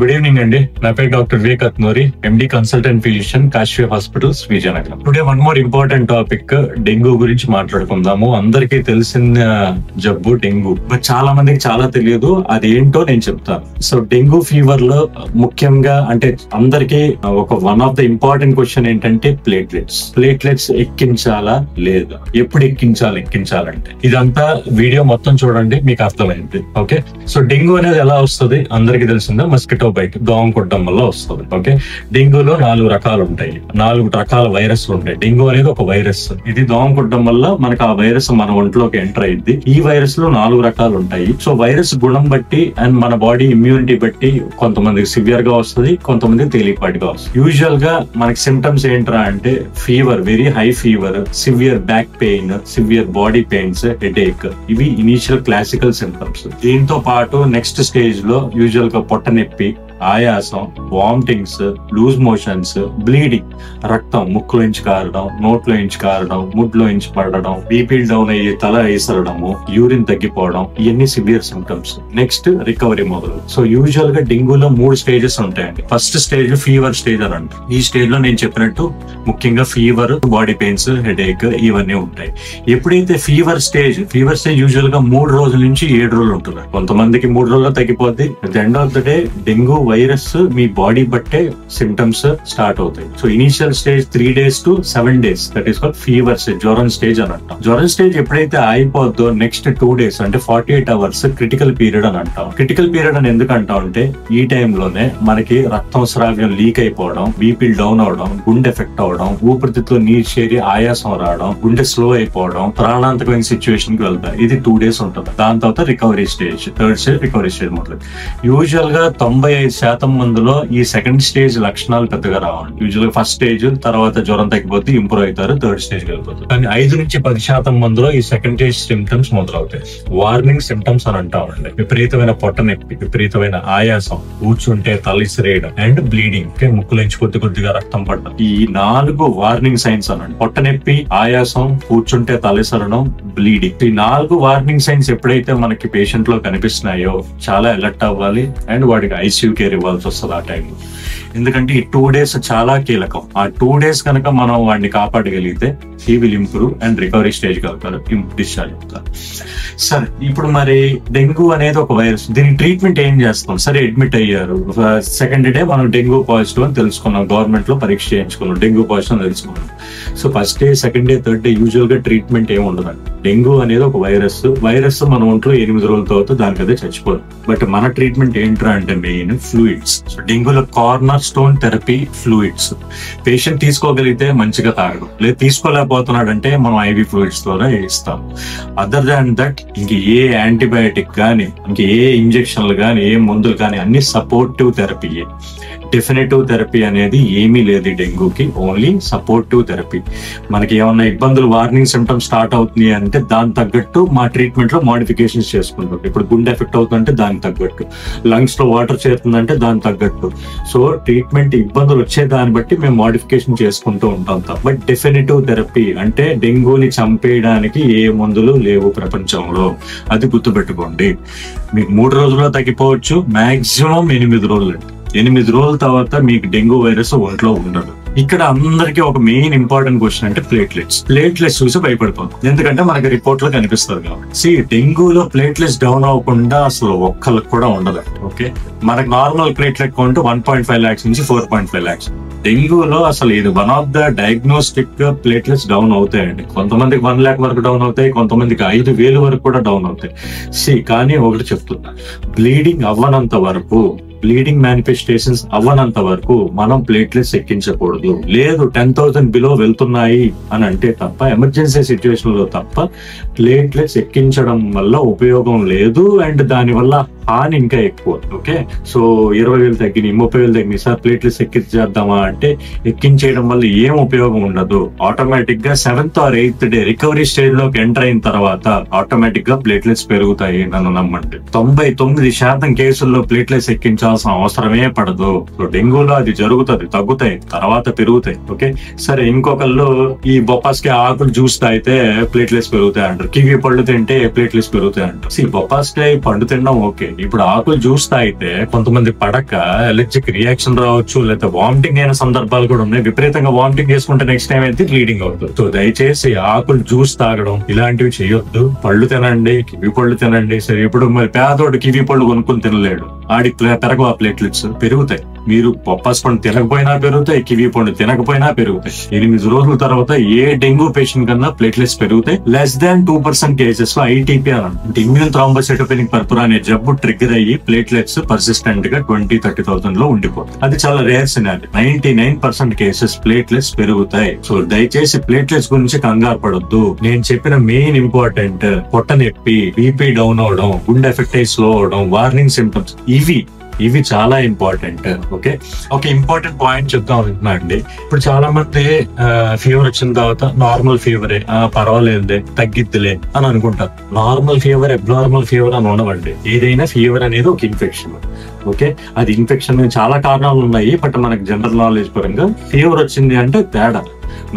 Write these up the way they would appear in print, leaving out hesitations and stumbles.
Good evening అండి. నా పేరు doctor Vivek Atnuri, MD consultant physician, Kashvi hospitals, Vizianagaram. Today one more important topic, dengue గురించి మాట్లాడుకుందాము. అందరికీ తెలిసిన జబ్బు డెంగ్యూ, బట్ చాలా మందికి చాలా తెలియదు. అది ఏంటో నేను చెప్తాను. సో డెంగ్యూ ఫీవర్ లో ముఖ్యంగా అంటే అందరికీ one of the important question ఏంటంటే ప్లేట్లెట్స్ ఎక్కించాలా లేదా, ఎప్పుడు ఎక్కించాలంటే ఇదంతా వీడియో మొత్తం చూడండి, మీకు అర్థమైంది. ఓకే, సో డెంగ్యూ అనేది ఎలా వస్తుంది అందరికీ తెలిసిందా? మస్కిటో బైట్, దోమ కుట్టడం వల్ల వస్తుంది. ఓకే, డెంగ్యూలో 4 రకాలు ఉంటాయి, 4 రకాల వైరస్లు ఉంటాయి. డెంగ్యూ అనేది ఒక వైరస్, ఇది దోమ కుట్టడం వల్ల మనకు ఆ వైరస్ మన ఒంట్లోకి ఎంటర్ అయింది. ఈ వైరస్ లో 4 రకాలు ఉంటాయి. సో వైరస్ గుణం బట్టి అండ్ మన బాడీ ఇమ్యూనిటీ బట్టి కొంతమందికి సివియర్ గా వస్తుంది, కొంతమందికి తేలికపాటిగా వస్తుంది. యూజువల్ గా మనకి సిమ్టమ్స్ ఏంట్రా అంటే fever, very high fever, severe back pain, severe body pains, headache, ఇవి ఇనీషియల్ క్లాసికల్ సిమ్టమ్స్. దీంతో పాటు నెక్స్ట్ స్టేజ్ లో యూజువల్ గా పొట్ట నొప్పి, ఆయాసం, వామిటింగ్స్, లూజ్ మోషన్స్, బ్లీడింగ్, రక్తం ముక్కులోంచి కారడం, నోట్లోంచి కారడం, ముడ్లోంచి పడడం, బీపీ డౌన్ అయ్యి తల వేసరడము, యూరిన్ తగ్గిపోవడం, ఇవన్నీ సివియర్ సిమ్టమ్స్. నెక్స్ట్ రికవరీ మొదలు. సో యూజువల్ గా డెంగ్యూలో 3 స్టేజెస్ ఉంటాయండి. ఫస్ట్ స్టేజ్ ఫీవర్ స్టేజ్ అని అంటారు. ఈ స్టేజ్ లో నేను చెప్పినట్టు ముఖ్యంగా ఫీవర్, బాడీ పెయిన్స్, హెడేక్ ఇవన్నీ ఉంటాయి. ఎప్పుడైతే ఫీవర్ స్టేజ్ యూజువల్ గా 3 రోజుల నుంచి 7 రోజులు ఉంటుంది. కొంతమందికి 3 రోజుల్లో తగ్గిపోద్ది. At the end of the day dengue virus me body బట్టే సిమ్టమ్స్ స్టార్ట్ అవుతాయి. So initial stage 3 days to 7 days, that is called fever stage, జ్వరం స్టేజ్ అని అంటాం. జ్వరం స్టేజ్ ఎప్పుడైతే అయిపోద్దో నెక్స్ట్ 2 days అంటే 48 hours క్రిటికల్ పీరియడ్ అని అంటాం. క్రిటికల్ పీరియడ్ అని ఎందుకు అంటాం అంటే ఈ టైంలోనే మనకి రక్తం స్రావ్యం లీక్ అయిపోవడం, బీపీ డౌన్ అవడం, గుండె ఎఫెక్ట్ అవడం, ఊపిరితిత్తులో నీరు చేరి ఆయాసం రావడం, గుండె స్లో అయిపోవడం, ప్రాణాంతకమైన సిచ్యువేషన్ కి వెళ్తాయి. ఇది 2 days ఉంటుంది. దాని తర్వాత recovery stage, third stage recovery stage మొదలు. యూజువల్ గా 95% మందిలో ఈ సెకండ్ స్టేజ్ లక్షణాలు పెద్దగా రావండి. యూజువల్ గా ఫస్ట్ స్టేజ్ తర్వాత జ్వరం తగ్గిపోతే ఇంప్రూవ్ అవుతారు, థర్డ్ స్టేజ్ వెళ్ళిపోతారు. కానీ 5 నుంచి 10% మందిలో ఈ సెకండ్ స్టేజ్ సిమ్టమ్స్ మొదలవుతాయి. వార్నింగ్ సిమ్టమ్స్ అని అంటామండి. విపరీతమైన పొట్ట నొప్పి, విపరీతమైన ఆయాసం, కూర్చుంటే తలసిరేయడం అండ్ బ్లీడింగ్, ముక్కులోంచి కొద్దిగా రక్తం పడడం, ఈ 4 వార్నింగ్ సైన్స్ అనండి. పొట్ట నొప్పి, ఆయాసం, కూర్చుంటే తలసరడం, బ్లీడింగ్, ఈ 4 వార్నింగ్ సైన్స్ ఎప్పుడైతే మనకి పేషెంట్ లో కనిపిస్తున్నాయో చాలా అలర్ట్ అవ్వాలి అండ్ వాడికి ఐసీయూ కేర్ ఇవ్వాల్సి వస్తుంది ఆ టైంలో. ఎందుకంటే ఈ 2 days చాలా కీలకం. ఆ 2 days కనుక మనం వాడిని కాపాడగలిగితే he will improve and recovery stage కలుగుతారు, డిశ్చార్జ్ అవుతారు. సరే, ఇప్పుడు మరి డెంగ్యూ అనేది ఒక వైరస్, దీని ట్రీట్మెంట్ ఏం చేస్తాం? సరే, అడ్మిట్ అయ్యారు, సెకండ్ డే మనం డెంగ్యూ పాజిటివ్ అని తెలుసుకున్నాం, గవర్నమెంట్ లో పరీక్ష చేయించుకున్నాం, డెంగ్యూ పాజిటివ్ అని తెలుసుకున్నాం. So first day, second day, third day usual గా ట్రీట్మెంట్ ఏమి ఉండదండి. డెంగ్యూ అనేది ఒక వైరస్ మన ఒంట్లో 8 రోజుల తర్వాత దానికదే చచ్చిపోదు. బట్ మన ట్రీట్మెంట్ ఏంట్రా అంటే మెయిన్ ఫ్లూయిడ్స్. సో డెంగ్యూలో cornerstone therapy fluids. Patient తీసుకోగలిగితే మంచిగా తాగడం, లేదు తీసుకోలేకపోతున్నాడంటే మనం ఐవి ఫ్లూయిడ్స్ ద్వారా ఇస్తాం. అదర్ దాన్ దట్ ఇంక ఏ యాంటీబయాటిక్ కానీ, ఇంక ఏ ఇంజెక్షన్లు కానీ, ఏ మందులు కానీ అన్ని సపోర్టివ్ థెరపీయే. డెఫినేటివ్ థెరపీ అనేది ఏమీ లేదు డెంగ్యూకి, ఓన్లీ సపోర్టివ్ థెరపీ. మనకి ఏమన్నా ఇబ్బందులు, వార్నింగ్ సిమ్టమ్స్ స్టార్ట్ అవుతుంది అంటే దాని తగ్గట్టు మా ట్రీట్మెంట్ లో మాడిఫికేషన్స్ చేసుకుంటాం. ఇప్పుడు గుండె ఎఫెక్ట్ అవుతుందంటే దానికి తగ్గట్టు, లంగ్స్ లో వాటర్ చేరుతుందంటే దానికి తగ్గట్టు. సో ట్రీట్మెంట్ ఇబ్బందులు వచ్చే దాన్ని బట్టి మేము మాడిఫికేషన్ చేసుకుంటూ ఉంటాం. బట్ డెఫినేటివ్ థెరపీ అంటే డెంగ్యూని చంపేయడానికి ఏ మందులు లేవు ప్రపంచంలో, అది గుర్తుపెట్టుకోండి. మీకు 3 రోజుల్లో తగ్గిపోవచ్చు, మాక్సిమం 8 రోజులు. 8 రోజుల తర్వాత మీకు డెంగ్యూ వైరస్ ఒంట్లో ఉండదు. ఇక్కడ అందరికీ ఒక మెయిన్ ఇంపార్టెంట్ క్వశ్చన్ అంటే ప్లేట్లెట్స్ చూసి భయపడిపోతాం, ఎందుకంటే మనకి రిపోర్ట్ లో కనిపిస్తుంది కాబట్టి. డెంగ్యూలో ప్లేట్లెట్స్ డౌన్ అవ్వకుండా అసలు ఒక్కరికి కూడా ఉండదు. ఓకే, మనకు నార్మల్ ప్లేట్లెట్ కౌంట్ 1.5 lakhs నుంచి 4.5 lakhs. డెంగ్యూలో అసలు ఇది one of the diagnostic platelets down అవుతాయండి. కొంతమందికి 1 lakh వరకు డౌన్ అవుతాయి, కొంతమందికి 5,000 వరకు కూడా డౌన్ అవుతాయి. కానీ ఒకటి చెప్తున్నా, బ్లీడింగ్ అవ్వనంత వరకు, బ్లీడింగ్ మేనిఫెస్టేషన్స్ అవ్వనంత వరకు మనం ప్లేట్లెట్స్ ఎక్కించకూడదు. లేదు 10,000 బిలో వెళ్తున్నాయి అని అంటే తప్ప, ఎమర్జెన్సీ సిచ్యువేషన్ లో తప్ప ప్లేట్లెట్స్ ఎక్కించడం వల్ల ఉపయోగం లేదు అండ్ దాని వల్ల హాని ఇంకా ఎక్కువ. ఓకే, సో 20,000 తగ్గినాయి, 30,000 తగ్గినాయి, సార్ ప్లేట్లెట్స్ ఎక్కించేద్దామా అంటే ఎక్కించేయడం వల్ల ఏం ఉపయోగం ఉండదు. ఆటోమేటిక్ గా 7th or 8th day recovery stage లోకి ఎంటర్ అయిన తర్వాత ఆటోమేటిక్ గా ప్లేట్లెట్స్ పెరుగుతాయి. నన్ను నమ్మండి, 99% కేసుల్లో ప్లేట్లెట్స్ ఎక్కించాల్సిన అవసరమే పడదు. సో డెంగ్యూలో అది జరుగుతుంది, తగ్గుతాయి, తర్వాత పెరుగుతాయి. ఓకే, సరే, ఇంకొకళ్ళు ఈ బొప్పాస్కి ఆకులు జ్యూస్ తాగితే ప్లేట్లెట్స్ పెరుగుతాయి అంటారు, కివి పళ్ళు తింటే ప్లేట్లెట్స్ పెరుగుతాయి అంటారు. బొప్పాస్కాయ పండు తినడం ఓకే, ఇప్పుడు ఆకులు జ్యూస్ తాగితే కొంతమంది పడక ఎలర్జిక్ రియాక్షన్ రావచ్చు, లేదా వామిటింగ్ అయిన సందర్భాలు కూడా ఉన్నాయి. విపరీతంగా వామిటింగ్ చేసుకుంటే నెక్స్ట్ టైం అయితే బ్లీడింగ్ అవుతుంది. సో దయచేసి ఆకులు జ్యూస్ తాగడం ఇలాంటివి చేయొద్దు. పళ్ళు తినండి, కివి పళ్ళు తినండి. సరే, ఇప్పుడు మరి పేదోడు కివి పళ్ళు కొనుక్కొని తినలేడు, ఆడికి పెరగవు, ఆ ప్లేట్లెట్స్ పెరుగుతాయి. మీరు పప్పాస్ పండు తినకపోయినా పెరుగుతాయి, కివి పండు తినకపోయినా పెరుగుతాయి. 8 రోజుల తర్వాత ఏ డెంగ్యూ పేషెంట్ కన్నా ప్లేట్లెట్స్ పెరుగుతాయి. లెస్ దాన్ 2% కేసెస్ లో ITP అంటే ఇమ్యూన్ థ్రాంబోసైటోపెనిక్ పర్పురా అనే జబ్బు ట్రిగ్గర్ అయ్యి ప్లేట్లెట్స్ పర్సిస్టెంట్ గా 20-30,000 లో ఉండిపోతాయి. అది చాలా రేర్ సినారీ. 99% కేసెస్ ప్లేట్లెట్స్ పెరుగుతాయి. సో దయచేసి ప్లేట్లెట్స్ గురించి కంగారు పడొద్దు. నేను చెప్పిన మెయిన్ ఇంపార్టెంట్ పొట్ట నొప్పి, బీపీ డౌన్ అవడం, గుండె ఎఫెక్ట్ అయి స్లో అవడం, వార్నింగ్ సిమ్టమ్స్, ఇవి చాలా ఇంపార్టెంట్. ఓకే, ఒక ఇంపార్టెంట్ పాయింట్ చెప్తాం అనుకున్నా అండి. ఇప్పుడు చాలా మంది ఫీవర్ వచ్చిన తర్వాత నార్మల్ ఫీవరే, పర్వాలేదులే, తగ్గిద్దిలే అని అనుకుంటారు. నార్మల్ ఫీవర్, అబ్నార్మల్ ఫీవర్ అని ఉండవండి. ఏదైనా ఫీవర్ అనేది ఒక ఇన్ఫెక్షన్. ఓకే, అది ఇన్ఫెక్షన్ చాలా కారణాలు ఉన్నాయి. బట్ మనకి జనరల్ నాలెడ్జ్ పరంగా ఫీవర్ వచ్చింది అంటే తేడా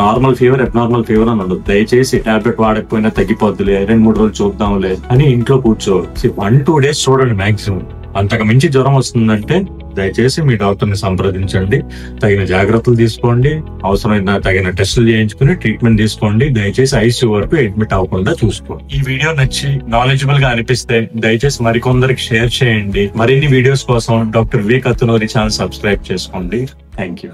నార్మల్ ఫీవర్, అబ్నార్మల్ ఫీవర్ అని ఉండదు. దయచేసి టాబ్లెట్ వాడకపోయినా తగ్గిపోద్దులే, 2-3 రోజులు చూద్దాంలే అని ఇంట్లో కూర్చోవాలి. 1-2 డేస్ చూడండి మాక్సిమం. అంతకు మించి జ్వరం వస్తుందంటే దయచేసి మీ డాక్టర్ ని సంప్రదించండి, తగిన జాగ్రత్తలు తీసుకోండి, అవసరమైన తగిన టెస్టులు చేయించుకుని ట్రీట్మెంట్ తీసుకోండి. దయచేసి ICU వరకు అడ్మిట్ అవ్వకుండా చూసుకోండి. ఈ వీడియో నచ్చి నాలెడ్జబుల్ గా అనిపిస్తే దయచేసి మరికొందరికి షేర్ చేయండి. మరిన్ని వీడియోస్ కోసం డాక్టర్ వివేక్ అత్తునూరి ఛానల్ సబ్స్క్రైబ్ చేసుకోండి. Thank you.